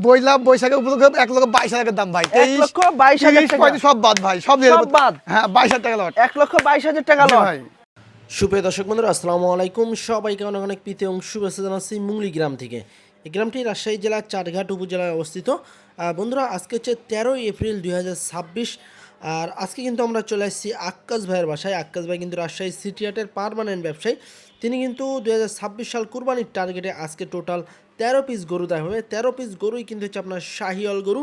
বইলা বৈশাখে উপলক্ষে 1,22,000 দাম ভাই। 1,22,000 টাকা সব বাদ ভাই, সব বাদ। হ্যাঁ 22,000 টাকা লট। 1,22,000 টাকা লট ভাই। সুপ্রিয় দর্শক বন্ধুরা আসসালামু আলাইকুম, সবাইকে অনেক অনেক প্রীতি এবং শুভেচ্ছা জানাচ্ছি মুংলি গ্রাম থেকে। এই গ্রামটি রাজশাহী জেলার চারঘাট উপজেলায় অবস্থিত। বন্ধুরা আজকে হচ্ছে 13 এপ্রিল 2026। আর আজকে কিন্তু আমরা চলে আসছি আক্কাস ভাইয়ের বাসায়। আক্কাস ভাই কিন্তু রাজশাহী সিটি হাটের পার্মানেন্ট ব্যবসায়ী। তিনি কিন্তু 2026 সাল কুরবানির টার্গেটে আজকে টোটাল 13 পিস গরু দেওয়া হবে। 13 পিস গরুই কিন্তু হচ্ছে আপনার শাহিওয়াল গরু।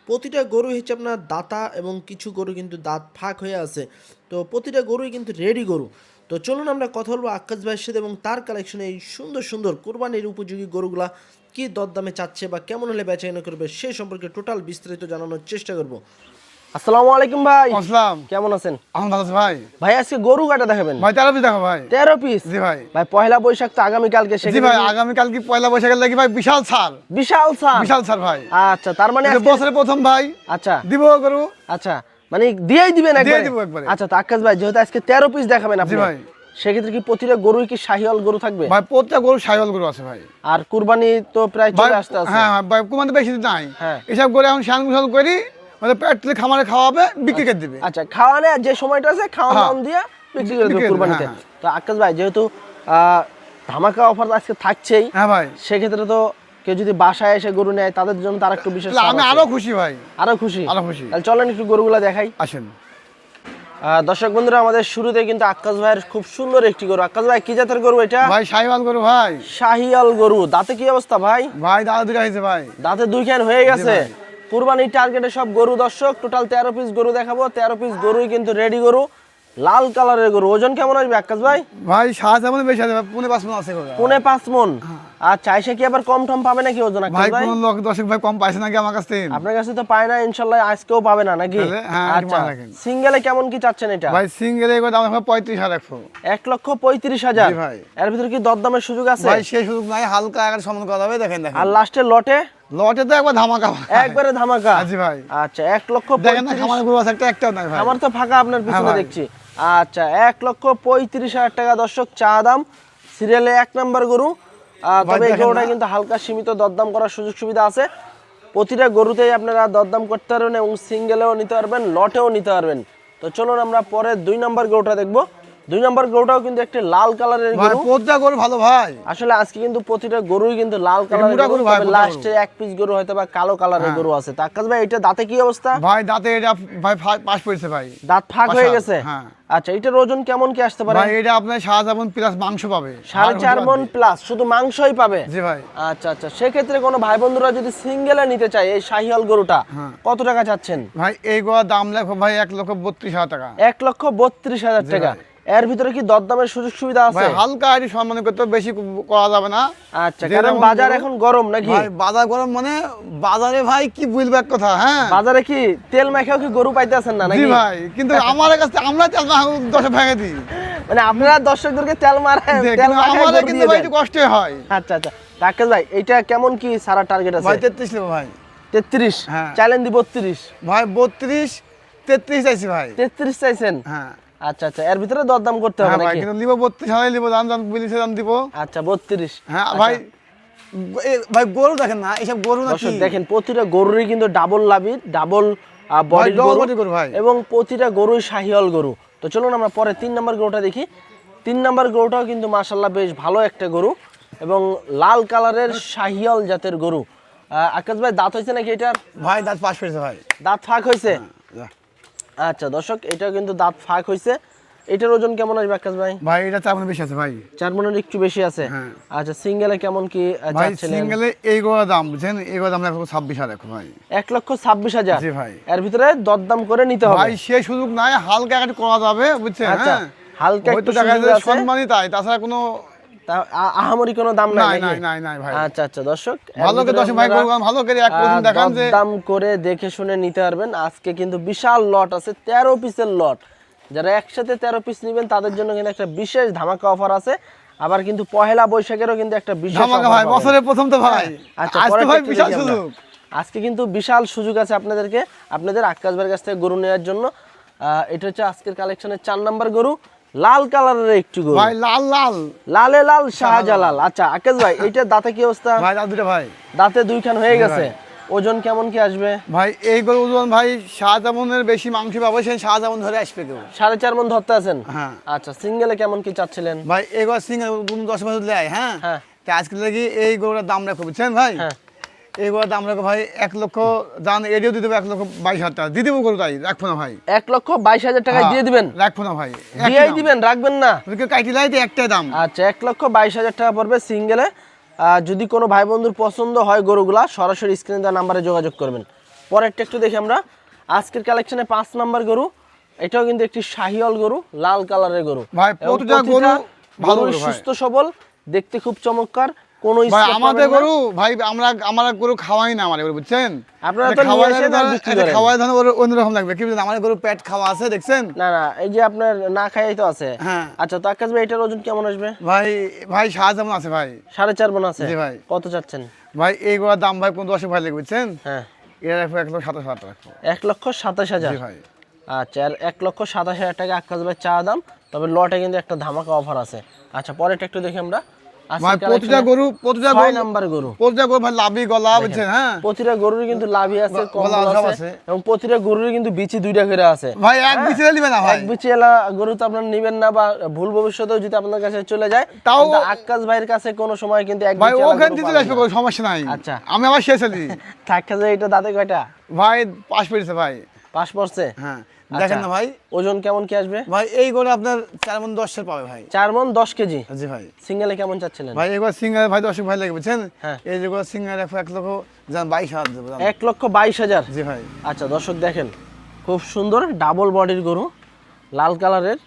প্রতিটা গরু হচ্ছে আপনার দাতা এবং কিছু গরু কিন্তু দাঁত ফাঁক হয়ে আছে। তো প্রতিটা গরুই কিন্তু রেডি গরু। তো চলুন আমরা কথা বলবো আক্কাস ভাইয়ের সাথে এবং তার কালেকশনে এই সুন্দর সুন্দর কোরবানির উপযোগী গরুগুলা কি দরদামে চাচ্ছে বা কেমন হলে বেচাকেনা করবে সেই সম্পর্কে টোটাল বিস্তারিত জানানোর চেষ্টা করব। আসসালামু আলাইকুম ভাই। আসসালাম। কেমন আছেন? আমি ভালো আছি ভাই। ভাই আজকে গরু কাটা দেখাবেন? ভাই 13 পিস দেখো ভাই। 13 পিস? জি ভাই। ভাই পয়লা বৈশাখ তো আগামী কালকে। জি ভাই, আগামী কাল কি পয়লা বৈশাখের লাগি ভাই বিশাল ছাড়। বিশাল ছাড়? বিশাল ছাড় ভাই। আচ্ছা, তার মানে এটা বছরের প্রথম ভাই। আচ্ছা দিব গরু। আচ্ছা, মানে দিয়েই দিবেন একবারে? দিয়ে দিব একবারে। আচ্ছা, তো আক্কাস ভাই যেহেতু আজকে 13 পিস দেখাবেন আপনি, জি ভাই। সেক্ষেত্রে কি প্রতিটা গরুই কি শাহিওয়াল গরু থাকবে? ভাই প্রত্যেকটা গরু শাহিওয়াল গরু আছে ভাই। আর কুরবানি তো প্রায় ভাই চলে আসতে আছে। হ্যাঁ ভাই, কুরবানি বেশি দিন নাই। হ্যাঁ। এসব করে এখন শান গুছাল করি, মানে পেট তুলে খামারে খাওয়াবে, বিক্রি করে দিবে। আচ্ছা, খাওয়ানে যে সময়টা আছে খাওয়ানো হ্যাঁ। দিয়ে বিক্রি করে দেবে কুরবানিতে। হ্যাঁ। তো আক্কাস ভাই যেহেতু ধামাকা অফার আজকে থাকছেই, হ্যাঁ ভাই। সেক্ষেত্রে তো কেউ যদি বাসায় এসে গরু নেয় তাদের জন্য তার একটু বিশেষ তাহলে আমি আরো খুশি ভাই। আরো খুশি? আরো খুশি। তাহলে চলেন একটু গরুগুলা দেখাই। আসেন। দর্শক বন্ধুরা, আমাদের শুরুতে কিন্তু আক্কাস ভাইয়ের খুব সুন্দর একটি গরু। আক্কাস ভাই কি জাতের গরু এটা? ভাই শাহিওয়াল গরু ভাই। শাহিয়াল গরু। দাঁতে কি অবস্থা ভাই? ভাই দাদা দুটো হয়েছে ভাই। দাঁতে দুই খান হয়ে গেছে। ভাই। কুরবানির টার্গেটে সব গরু দর্শক, টোটাল 13 পিস গরু দেখাবো। 13 পিস গরুই কিন্তু রেডি গরু, লাল কালারের গরু। ওজন কেমন আসবে আক্কাস ভাই? ভাই 7 বেশি আছে, 5.5 মণ আছে গরু। 5.5 মণ? আচ্ছা, এসে কি আবার কম টম পাবে নাকি ওজন আক্কাস ভাই ভাই? কোন লোক দর্শক ভাই কম পাইছে নাকি আমার কাছ থেকে? আপনার কাছে তো পায় না, ইনশাআল্লাহ আজকেও পাবে না নাকি? হ্যাঁ, আচ্ছা, একটু রাখেন। সিঙ্গেলে কেমন কি চাচ্ছেন এটা? ভাই সিঙ্গেল এর দাম এখন 35,000 রাখবো। 1,35,000? জি ভাই। এর ভিতরে কি দরদামের সুযোগ আছে? ভাই সেই সুযোগ নাই, হালকা আকার সমান করা হবে। দেখেন দেখেন। আর লাস্টের লটে? লটে তো একবার ধামাকা ভাই। একবারে ধামাকা? জি ভাই। আচ্ছা, দেখেন না 1,35,000। খামারে গরু আছে একটাও নাই ভাই। আমার তো ফাঁকা আপনার পিছনে ভাই। দেখছি। আচ্ছা, 1,35,000 টাকা দর্শক চা দাম। সিরিয়ালে 1 নাম্বার গরু। তবে এই দেখেন গরুটা না। কিন্তু হালকা সীমিত দরদাম করার সুযোগ সুবিধা আছে। প্রতিটা গরুতেই আপনারা দরদাম করতে পারবেন এবং সিঙ্গেলেও নিতে পারবেন, লটেও নিতে পারবেন। তো চলুন আমরা পরে 2 নাম্বার গরুটা দেখবো। 2 নাম্বার গরুটাও কিন্তু একটা লাল কালারের ভাই গরু। প্রত্যেকটা গরু ভালো ভাই। আসলে আজকে কিন্তু প্রতিটা গরুই কিন্তু লাল কালারের মোটা গরু, গরু ভাই, তবে মোটা লাস্টে 1 পিস গরু হয়তো বা কালো কালারের গরু আছে। তা আক্কাস ভাই এটা দাঁতে কি অবস্থা? ভাই দাঁতে এটা ভাই পাশ পড়ছে ভাই। দাঁত ফাঁক হয়ে গেছে? হ্যাঁ। আচ্ছা, এটার ওজন কেমন কি আসতে পারে? ভাই এটা আপনার 7 মণ প্লাস মাংস পাবে। 4.5 মণ প্লাস শুধু মাংসই পাবে? জি ভাই। আচ্ছা আচ্ছা, সেক্ষেত্রে কোনো ভাই বন্ধুরা যদি সিঙ্গেলে নিতে চায় এই শাহিয়াল গরুটা, কত টাকা চাচ্ছেন? ভাই এই গোয়া দাম লেখো ভাই 1,32,000 টাকা। 1,32,000 টাকা। এর ভিতরে কি দরদামের সুযোগ সুবিধা আছে? ভাই হালকা একটু সম্মান করতে, বেশি করা যাবে না। আচ্ছা, কারণ বাজার এখন গরম নাকি? ভাই বাজার গরম, মানে বাজারে ভাই কি বলবো এক কথা। হ্যাঁ বাজারে কি তেল মাখাও কি গরু পাইতেছেন না জি নাকি? ভাই, কিন্তু আমার কাছে আমরা তেল 10 ভেঙে দিই। মানে আপনারা দর্শকদেরকে তেল মারেন, তেল কিন্তু মাখায় আমাদের গরু কিন্তু দিয়ে ভাই দেন। একটু কষ্টই হয়। আচ্ছা আচ্ছা, আক্কাস ভাই এটা কেমন কি সারা টার্গেট আছে? ভাই 33 নেবো ভাই। 33? হ্যাঁ। চাইলেন দি 32? ভাই 32 33 চাইছি ভাই। 33 চাইছেন? হ্যাঁ। আচ্ছা আচ্ছা, এর ভিতরে দরদাম করতে হবে হ্যাঁ ভাই, নাকি? কিন্তু নিব 32 হাজার নিব, দাম দাম বলিছে দাম দিব। আচ্ছা, 32? হ্যাঁ ভাই। ভাই গরু দেখেন না, এইসব গরু নাকি দর্শক দেখেন প্রতিটা গরুরই কিন্তু ডাবল লাভির, ডাবল ভাই বডির বডি গরু ভাই। এবং প্রতিটা গরুই শাহিওয়াল গরু। তো চলুন আমরা পরে 3 নাম্বার গরুটা দেখি। 3 নাম্বার গরুটাও কিন্তু মাশাআল্লাহ বেশ ভালো একটা গরু এবং লাল কালারের শাহিওয়াল জাতের গরু। আক্কাস ভাই দাঁত হয়েছে নাকি এটার? ভাই দাঁত পাশ পেয়েছে ভাই। দাঁত ফাঁক হয়েছে? যা। আচ্ছা দর্শক, এটাও কিন্তু দাঁত ফাঁক হয়েছে। এটার ওজন কেমন আসবে আক্কাস ভাই? ভাই এটা 4 মণ বেশি আছে ভাই। 4 মণের একটু বেশি আছে? হ্যাঁ। আচ্ছা, সিঙ্গেলে কেমন কি ভাই চাচ্ছিলেন? সিঙ্গেলে এই গোয়া দাম বুঝছেন, এই গোয়া দাম 1,26,000 রাখো ভাই। 1,26,000? জি ভাই। এর ভিতরে দরদাম করে নিতে হবে? ভাই সে সুযোগ নাই, হালকা একটু করা যাবে বুঝছেন। আচ্ছা, হ্যাঁ হালকা হয়তো একটু দেখা সুযোগ যায় আছে। সম্মানই তাই, তাছাড়া কোনো আহামরি কোনো দাম নাই নাই নাকি? নাই নাই নাই ভাই। আচ্ছা আচ্ছা দর্শক, ভালো করে দর্শক ভাই গরু ভালো করে এক পর্যন্ত দেখান যে দাম করে দেখে শুনে নিতে পারবেন। আজকে কিন্তু বিশাল লট আছে, 13 পিসের লট। যারা একসাথে 13 পিস নেবেন তাদের জন্য কিন্তু একটা বিশেষ ধামাকা অফার আছে। আবার কিন্তু পহেলা বৈশাখেরও কিন্তু একটা বিশেষ ধামাকা offer ভাই, পাবেন। বছরের প্রথম তো ভাই। আচ্ছা, আজ তো পরেরটা ভাই একটু বিশাল দেখি আমরা। সুযোগ। আজকে কিন্তু বিশাল সুযোগ আছে আপনাদের আক্কাস ভাইয়ের কাছ থেকে গরু নেওয়ার জন্য। এটা হচ্ছে আজকের কালেকশনের 4 নাম্বার গরু, লাল কালারের একটু গরু ভাই লাল লাল লালে লাল শাহজালাল। আচ্ছা আক্কাস ভাই, এইটার দাঁতে কি অবস্থা? ভাই দাঁত দুটো ভাই। দাঁতে 2 খান হয়ে গেছে? ওজন কেমন কি আসবে? ভাই এই গরু ওজন ভাই 7 মনের বেশি মাংস পাবো, সেই 7 মন ধরে আসবে কেউ। 4.5 মন ধরতে আছেন? হ্যাঁ। আচ্ছা, সিঙ্গেলে কেমন কি চাচ্ছিলেন? ভাই এই গরু সিঙ্গেল 10 বছর লেয়। হ্যাঁ হ্যাঁ। তা আজকে লাগি এই গরুটার দাম রাখো, বুঝছেন ভাই? হ্যাঁ। এই গরুর দাম রাখো ভাই 1 লক্ষ, জান এডিও দিয়ে দেবো 1,22,000 টাকা দিয়ে দেবো। গরু তাই রাখবো না ভাই। 1,22,000 টাকায় দিয়ে দিবেন? রাখবো না ভাই, দিয়েই দিবেন, রাখবেন না? কাইটি লাইতে একটাই দাম। আচ্ছা, 1,22,000 টাকা পড়বে সিঙ্গেলে। যদি কোনো ভাই বন্ধুর পছন্দ হয় গরুগুলা, সরাসরি স্ক্রিনে দেওয়া নাম্বারে যোগাযোগ করবেন। পরেরটা একটু দেখি আমরা। আজকের কালেকশনে 5 নাম্বার গরু, এটাও কিন্তু একটি শাহিওয়াল গরু, লাল কালারের গরু ভাই। এবং প্রতিটা গরু ভালো গরুই গরু ভাই। সুস্থ সবল, দেখতে খুব চমৎকার। কোনো ভাই স্পট আমাদের পাবেন না। গরু ভাই, আমরা গরু খাওয়াই না আমার গরু, বুঝছেন? আপনারা তো নিয়ে আসেন আর বিক্রি করেন। খাওয়াই ধান অন্যরকম লাগবে, কি বুঝলেন? আমার গরু পেট খাওয়া আছে, দেখছেন? না না, এই যে আপনার না খাইয়াই তো আছে। হ্যাঁ। আচ্ছা, তো আকাশ ভাই এটার ওজন কেমন আসবে? ভাই ভাই 7 মন আছে ভাই। 4.5 মন আছে? জি ভাই। কত চাচ্ছেন? ভাই এই গরুর দাম ভাই 15 ভাই লাগবে, বুঝছেন? হ্যাঁ। এর রাখবো 1,27,000 টাকা। 1,27,000? জি ভাই। আচ্ছা, আর 1,27,000 টাকা আকাশ ভাই চা দাম। তবে লটে কিন্তু একটা ধামাকা অফার আছে। আচ্ছা, পরেরটা একটু দেখি আমরা। ভাই প্রতিটা গরু 6 নাম্বার গরু, প্রতিটা গরু ভাই লাভি গলা, বুঝছেন? হ্যাঁ প্রতিটা গরুর কিন্তু লাভি আছে, গলা কম্বল সব আছে আছে। এবং প্রতিটা গরুর কিন্তু বিচি 2টা করে আছে। ভাই এক বিচে নিবে না ভাই। এক বিচি এলা গরু তো আপনারা নেবেন না, বা ভুল ভবিষ্যতেও যদি আপনার কাছে চলে যায়, তাও কিন্তু আকাশ ভাইয়ের কাছে কোনো সময় কিন্তু এক ভাই বিচি এলা ওখান গরু থেকে পাবেন আসবে না। কোনো সমস্যা নাই। আচ্ছা। আমি আবার শেষ হলি। আকাশ ভাই এটা দাঁতে কয়টা? ভাই পাশ পেয়েছে ভাই। পাশ পড়ছে? হ্যাঁ আচ্ছা। দেখেন না ভাই। ওজন কেমন কি আসবে? ভাই এই গরু আপনার 4 মন 10 পাবে ভাই। 4 মন 10 কেজি? জি ভাই। সিঙ্গেলে কেমন চাচ্ছিলেন? ভাই এবার সিঙ্গার ভাই 10 ভাই লাগবে, বুঝছেন? হ্যাঁ। এই যে গরু সিঙ্গার রাখবো 1 লক্ষ, জান 22,000 দেবো দাম। 1,22,000? জি ভাই। আচ্ছা দর্শক দেখেন, খুব সুন্দর ডাবল বডির গরু, লাল কালারের,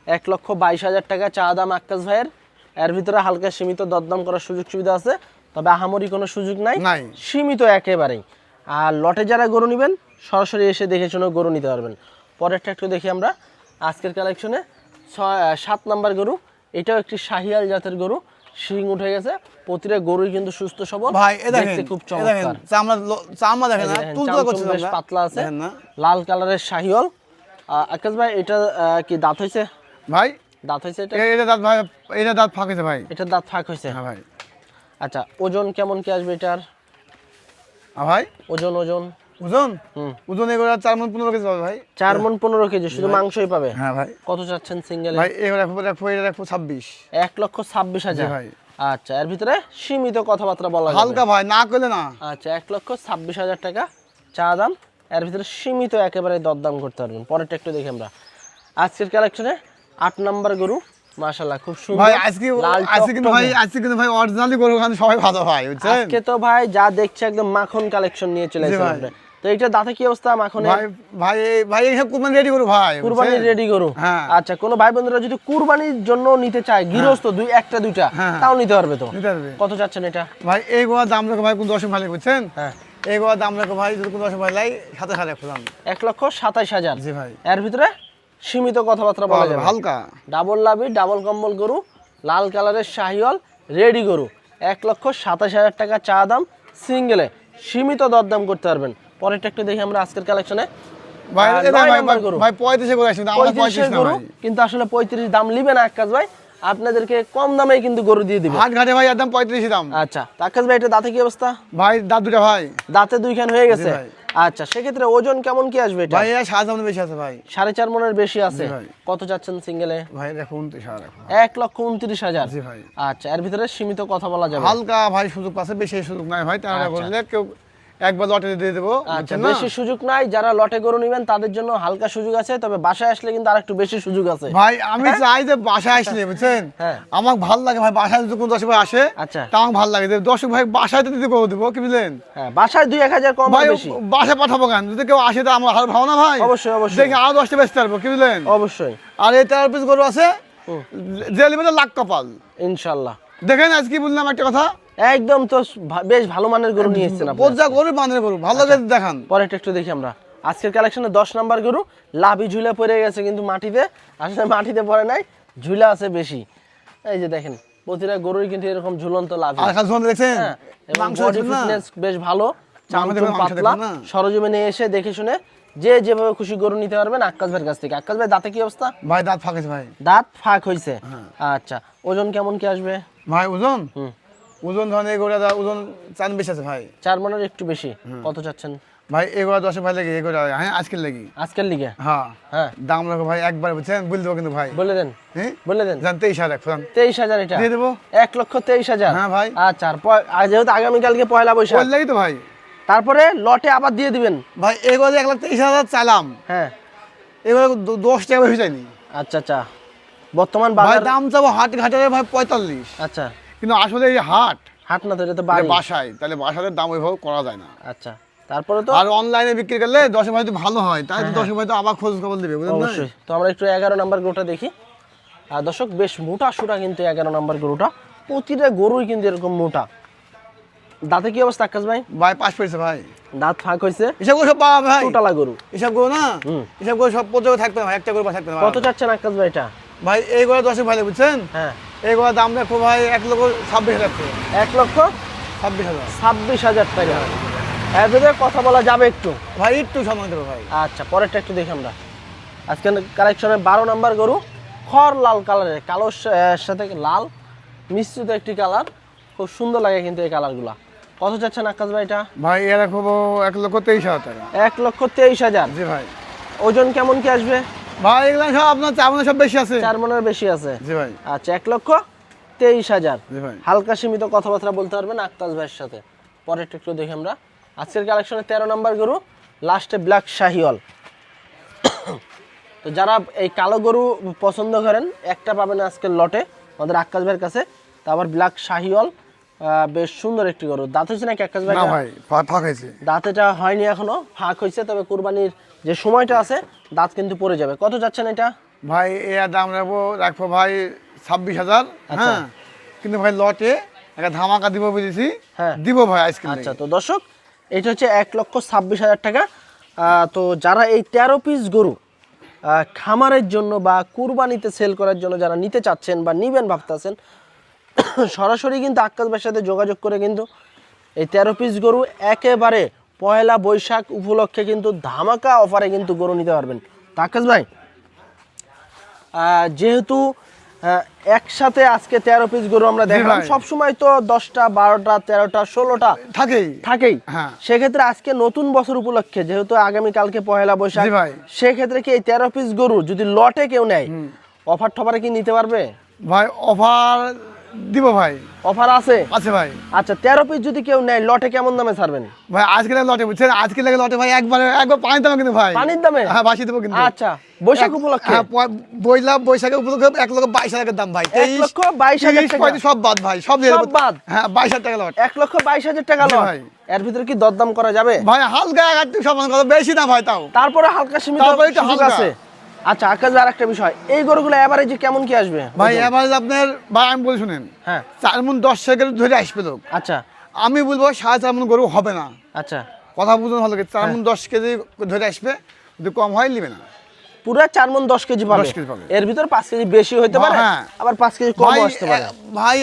1,22,000 টাকা চা দাম আকাশ ভাইয়ের। এর ভিতরে হালকা সীমিত দরদাম করার সুযোগ সুবিধা আছে, তবে আহামরি কোনো সুযোগ নাই, নাই। সীমিত একেবারেই। আর লটে যারা গরু নেবেন সরাসরি এসে দেখে শুনে গরু নিতে পারবেন। পরেরটা একটু দেখি আমরা আজকের কালেকশনে। 7 নাম্বার গরু, এটাও একটি শাহিয়াল জাতের গরু, শিং উঠে গেছে, প্রতিটা গরুই কিন্তু সুস্থ সবল, ভাই এ দেখেন, দেখতে খুব এ দেখেন চমৎকার। চামড়া দেখেন না, দেখেন, তুলতুলা চামচুম করছে বেশ পাতলা আছে, দেখেন না লাল কালারের শাহিওয়াল। আকাশ ভাই এটা কি দাঁত হয়েছে? ভাই? দাঁত হয়েছে এটা? এটা দাঁত ভাই, এটা দাঁত ফাঁকেছে ভাই। এটার দাঁত ফাঁক হয়েছে? হ্যাঁ ভাই। আচ্ছা, ওজন কেমন কি আসবে এটার? হ্যাঁ ভাই। ওজন ওজন ওজন হুম। ওজন এগুলো 4 মন 15 কেজি পাবে ভাই। 4 মন 15 কেজি শুধু মাংসই পাবে? হ্যাঁ ভাই। কত চাচ্ছেন সিঙ্গেলে? ভাই এগুলো রাখবো 26। 1,26,000? জি ভাই। আচ্ছা, এর ভিতরে সীমিত কথাবার্তা বলা যাবে। হালকা ভাই, না করলে না। আচ্ছা, 1,26,000 টাকা চা দাম, এর ভিতরে সীমিত একেবারে দরদাম করতে পারবেন। পরেরটা একটু দেখি আমরা। আজকের কালেকশনে 8 নাম্বার গরু, মাশাআল্লাহ খুব সুন্দর ভাই আজকে লাল আজকে কিন্তু ভাই অরিজিনালি গরু খান সবাই ভালো ভাই, বুঝছেন? আজকে তো ভাই যা দেখছি একদম মাখন কালেকশন নিয়ে চলে জি এসেছেন ভাই। আপনি। তো এটা দাঁতে কি অবস্থা মাখনের? ভাই ভাই ভাই এইসব কুরবানি রেডি করু ভাই, কুরবানির বুঝছেন? রেডি গরু? হ্যাঁ। আচ্ছা, কোনো ভাই বন্ধুরা যদি কুরবানির জন্য নিতে চায়, গৃহস্থ একটা দুইটা, হ্যাঁ। তাও নিতে পারবে তো? নিতে পারবে। কত চাচ্ছেন এটা? ভাই এই গোয়ার দাম রাখো ভাই কোন 10 ভাই, বুঝছেন? হ্যাঁ। এই গোয়ার দাম রাখো ভাই যদি কোন 10 ভাই লাই 27,000 রাখো দাম। 1,27,000? জি ভাই। এর ভিতরে সীমিত কথাবার্তা বলা যাবে। হালকা ডাবল লাভি, ডাবল কম্বল গরু, লাল কালারের শাহিওয়াল রেডি গরু, 1,27,000 টাকা চা দাম সিঙ্গেলে, সীমিত দরদাম করতে পারবেন। পরেরটা একটু দেখি আমরা আজকের কালেকশনে। ভাই আর এটা 9 ভাই নাম্বার গরু। ভাই 35 করে আসছে, আমরা 35 না গরু, ভাই। কিন্তু আসলে 35 দাম নিবে না আকাশ ভাই, আপনাদেরকে কম দামেই কিন্তু গরু দিয়ে দিবে। হাট ঘাটে ভাই একদম 35 দাম। আচ্ছা, আকাশ ভাই এটা দাঁতে কি অবস্থা? ভাই দাঁত দুটো ভাই। দাঁতে 2খান হয়ে গেছে? ভাই। আচ্ছা, সেক্ষেত্রে ওজন কেমন কি আসবে এটা? ভাই এর 7 দাম বেশি আছে ভাই। 4.5 মনের বেশি আছে? জি ভাই। কত চাচ্ছেন সিঙ্গেলে? ভাই দেখো 29,000 রাখো। 1,29,000? জি ভাই। আচ্ছা, এর ভিতরে সীমিত কথা বলা যাবে। হালকা ভাই সুযোগ পাচ্ছে, বেশি সুযোগ নাই ভাই, তাহলে আচ্ছা। বললে কেউ একবার লটে দিয়ে দেবো, আচ্ছা, বুঝছেন না? বেশি সুযোগ নাই, যারা লটে গরু নেবেন তাদের জন্য হালকা সুযোগ আছে, তবে বাসায় আসলে কিন্তু আরেকটু বেশি সুযোগ আছে। ভাই আমি চাই যে বাসায় আসলে, বুঝছেন? হ্যাঁ। আমার ভালো লাগে ভাই, বাসায় যদি কোন 10 ভাই আসে আচ্ছা। তা আমার ভালো লাগে যে 10 ভাই বাসায় তো দিতে করে দেবো, কি বুঝলেন? হ্যাঁ, বাসায় 2-1,000 কম ভাই আর বেশি? বাসায় পাঠাবো কেন, যদি কেউ আসে তো আমার হাল ভালো না ভাই। অবশ্যই, অবশ্যই। দেখি আরো 10টা বেচতে পারবো, কি বুঝলেন? অবশ্যই, আর এই 13 পিস গরু আছে, যে লিমিটে লাখ কপাল। ইনশাআল্লাহ। দেখেন আজ কি বললাম একটা কথা, একদম তো বেশ ভালো মানের গরু নিয়ে এসেছেন আপনি। পর্যা গরু মানের গরু ভালো লাগে দেখান। পরেরটা একটু দেখি আমরা। আজকের কালেকশনে 10 নাম্বার গরু, লাভি ঝুলে পড়ে গেছে কিন্তু মাটিতে, আসলে মাটিতে পড়ে নাই, ঝুলা আছে বেশি। এই যে দেখেন, প্রতিটা গরুই কিন্তু এরকম ঝুলন্ত লাভি। আর খাস দেখছেন হ্যাঁ, এবং মাংস বডি দেখুন না? ফিটনেস বেশ ভালো, চামচুম দেখুন, মাংস পাতলা, দেখুন না? সরজমিনে এসে দেখে শুনে যে যেভাবে খুশি গরু নিতে পারবেন আকাশ ভাইয়ের কাছ থেকে। আকাশ ভাই দাঁতে কি অবস্থা? ভাই দাঁত ফাঁকেছে ভাই। দাঁত ফাঁক হয়েছে? আচ্ছা, ওজন কেমন কি আসবে? ভাই ওজন হুম। ওজন ধরেন এগুলো ওজন চান বেশি আছে ভাই। 4 মনের একটু বেশি। কত চাচ্ছেন ভাই এগুলো 10 ভাই লাগে এগুলো, হ্যাঁ আজকের লাগি। আজকের লিগে? হ্যাঁ হ্যাঁ, দাম রাখো ভাই একবার বুঝছেন, বলে দেবো কিন্তু ভাই। বলে দেন, হ্যাঁ বলে দেন। জান 23,000 রাখলাম। 23,000 এটা দিয়ে দেবো। 1,23,000? হ্যাঁ ভাই। আচ্ছা, আর যেহেতু আগামীকালকে পয়লা বৈশাখ, বল লাগি তো ভাই। তারপরে লটে আবার দিয়ে দিবেন? ভাই এগুলো 1,23,000 চালাম, হ্যাঁ। এগুলো 10 টাকা বেশি যায়নি আচ্ছা আচ্ছা, বর্তমান ভাই। বাজার দাম চাবো হাট ঘাটে ভাই 45, আচ্ছা, কিন্তু আসলে এই হাট হাট না তো, এটা তো তাহলে বাড়ি। বাসায়, তাহলে বাসাদের দাম ওইভাবে করা যায় না। আচ্ছা, তারপরে তো আর অনলাইনে বিক্রি করলে 10 ভাই তো ভালো হয়, তাই 10 ভাই তো আবার খোঁজ খবর দেবে, বুঝলেন না? অবশ্যই। তো আমরা একটু 11 নম্বর গরুটা দেখি। আর দর্শক, বেশ মোটা সোটা কিন্তু 11 নম্বর গরুটা, প্রতিটা গরুই কিন্তু এরকম মোটা। দাঁতে কি অবস্থা আকাশ ভাই? ভাই পাশ পেয়েছে ভাই, দাঁত ফাঁক হয়েছে, এসব গরু সব পাওয়া ভাই। টোটালা গরু। এসব গরু না, এসব গরু সব প্রত্যেকে থাকবে না ভাই, একটা গরু থাকবে না কত চাচ্ছেন আকাশ ভাই এটা? ভাই। এই গরু 10 ভাই বুঝছেন, হ্যাঁ, এই গরুর দাম রাখবো ভাই 1,26,000 টাকা। 1,26,000? 26,000 টাকা। এর ভিতরে কথা বলা যাবে একটু? ভাই একটু সময় দেবো ভাই। আচ্ছা, পরেরটা একটু দেখি আমরা। আজকে কালেকশনে 12 নম্বর গরু, খড় লাল কালারের, কালোর সাথে লাল মিশ্রিত একটি কালার, খুব সুন্দর লাগে কিন্তু এই কালারগুলা। কত চাচ্ছেন আকাশ ভাই এটা? ভাই এ রাখবো 1,23,000 টাকা। 1,23,000? জি ভাই। ওজন কেমন কি আসবে? ভাই এগুলো সব আপনার 4 মনে সব বেশি আছে। 4 মনের বেশি আছে? জি ভাই। আচ্ছা, 1,23,000। জি ভাই। হালকা সীমিত কথাবার্তা বলতে পারবেন আক্তাস ভাইয়ের সাথে। পরেরটা একটু দেখি আমরা। আজকের কালেকশনে 13 নম্বর গরু, লাস্টে ব্ল্যাক শাহিওয়াল। তো যারা এই কালো গরু পছন্দ করেন, একটা পাবেন আজকের লটে আমাদের আক্কাস ভাইয়ের কাছে। তো আবার ব্ল্যাক শাহিওয়াল, বেশ সুন্দর একটি গরু। দাঁত হয়েছে নাকি আক্কাস ভাই? না ভাই, ফাঁক হয়েছে। দাঁতেটা হয়নি এখনো, ফাঁক হয়েছে, তবে কুরবানির যে সময়টা আছে দাঁত কিন্তু পড়ে যাবে। কত যাচ্ছেন এটা? ভাই এর দাম রাখবো ভাই 26,000। হ্যাঁ, কিন্তু ভাই লটে একটা ধামাকা দিব বলেছি। হ্যাঁ, দিব ভাই আজকে। আচ্ছা, তো দর্শক, এটা হচ্ছে 1,26,000 টাকা। তো যারা এই 13 পিস গরু খামারের জন্য বা কুরবানিতে সেল করার জন্য যারা নিতে চাচ্ছেন বা নিবেন ভাবতেছেন, সরাসরি কিন্তু আক্কাস ভাইয়ের সাথে যোগাযোগ করে কিন্তু এই 13 পিস গরু একেবারে পয়লা বৈশাখ উপলক্ষে কিন্তু ধামাকা অফারে কিন্তু গরু নিতে পারবেন। তো আক্কাস ভাই, যেহেতু একসাথে আজকে 13 পিস গরু আমরা দেখলাম, ভাই। সবসময় তো 10টা 12টা 13টা 16টা থাকেই। হ্যাঁ। সেক্ষেত্রে আজকে নতুন বছর উপলক্ষে, যেহেতু আগামীকালকে পহেলা বৈশাখ, জি ভাই। সেক্ষেত্রে কি এই 13 পিস গরু যদি লটে কেউ নেয়, অফার টফারে কি নিতে পারবে? ভাই অফার দিব ভাই। অফার আছে? আছে ভাই। আচ্ছা, 13 পিস যদি কেউ নেয়, লটে কেমন দামে ছাড়বেন? ভাই আজকে লটে বুঝছেন, আজকে লাগে লটে ভাই একবার পানির দামে কিন্তু ভাই। পানির দামে? হ্যাঁ, বাসি দেবো কিন্তু। আচ্ছা, বৈশাখ উপলক্ষে? হ্যাঁ, বৈশাখের উপলক্ষে 1,22,000 দাম ভাই। 1,22,000 টাকা? 35 সব বাদ ভাই, সব সব বাদ? হ্যাঁ, 22,000 টাকা লট। 1,22,000 টাকা জি লট? ভাই। এর ভিতরে কি দরদাম করা যাবে? ভাই হালকা একটু সমান কত, বেশি না ভাই তাও। তারপরে হালকা সীমিত তারপরে একটু সুযোগ হালকা। আছে। আচ্ছা আকাশ, আর একটা বিষয়, এই গরুগুলো এভারেজে কেমন কি আসবে ভাই এভারেজ আপনার, ভাই আমি বলি শুনেন, হ্যাঁ, 4 মণ 10 সেকেন্ড ধরে আসবে লোক। আচ্ছা আমি বলবো 4.5 মণ গরু হবে না। আচ্ছা, কথা বুঝুন ভালো করে, 4 মণ 10 কেজি ধরে আসবে, যদি কম হয় নিবে না। পুরা 4 মণ 10 কেজি পাবে। 10 কেজি পাবে। এর ভিতর 5 কেজি বেশি হতে পারে, হ্যাঁ। আবার 5 কেজি কম ভাই আসতে পারে। ভাই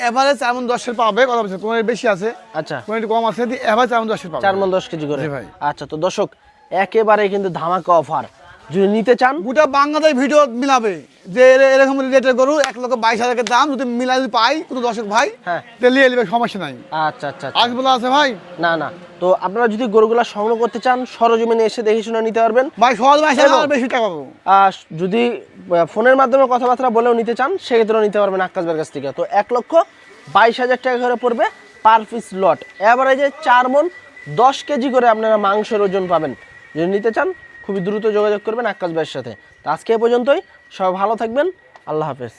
এভারেজ 4 মণ 10 এর পাবে, কথা বলছে কোনো বেশি আছে, আচ্ছা, কোনো একটু কম আছে, এভারেজ 4 মণ 10 এর পাবে। 4 মণ 10 কেজি করে। জি ভাই। আচ্ছা, তো দর্শক, একেবারে কিন্তু ধামাকা অফার, যদি নিতে চান গোটা বাংলাদেশ ভিডিও মিলাবে যে এরকম রেটের গরু 1,22,000 দাম, যদি মিলাই যদি পাই কোনো দর্শক ভাই, হ্যাঁ, তাহলে নিয়ে নেবে, সমস্যা নাই। আচ্ছা আচ্ছা আচ্ছা। আজ বলা আছে ভাই। না না, তো আপনারা যদি গরুগুলা সংগ্রহ করতে চান, সরজমিনে এসে দেখে শুনে নিতে পারবেন। ভাই সহজ ভাষায় এবং আর বেশি টাকা পাবো। আর যদি ফোনের মাধ্যমে কথাবার্তা বলেও নিতে চান, সেক্ষেত্রেও নিতে পারবেন আক্কাস ভাইয়ের কাছ থেকে। তো 1,22,000 টাকা করে পড়বে পার পিস লট, এভারেজে 4 মণ 10 কেজি করে আপনারা মাংসের ওজন পাবেন। যদি নিতে চান, খুবই দ্রুত যোগাযোগ করবেন আক্কাস ভাইয়ের সাথে। তো আজকে এ পর্যন্তই, সবাই ভালো থাকবেন, আল্লাহ হাফেজ।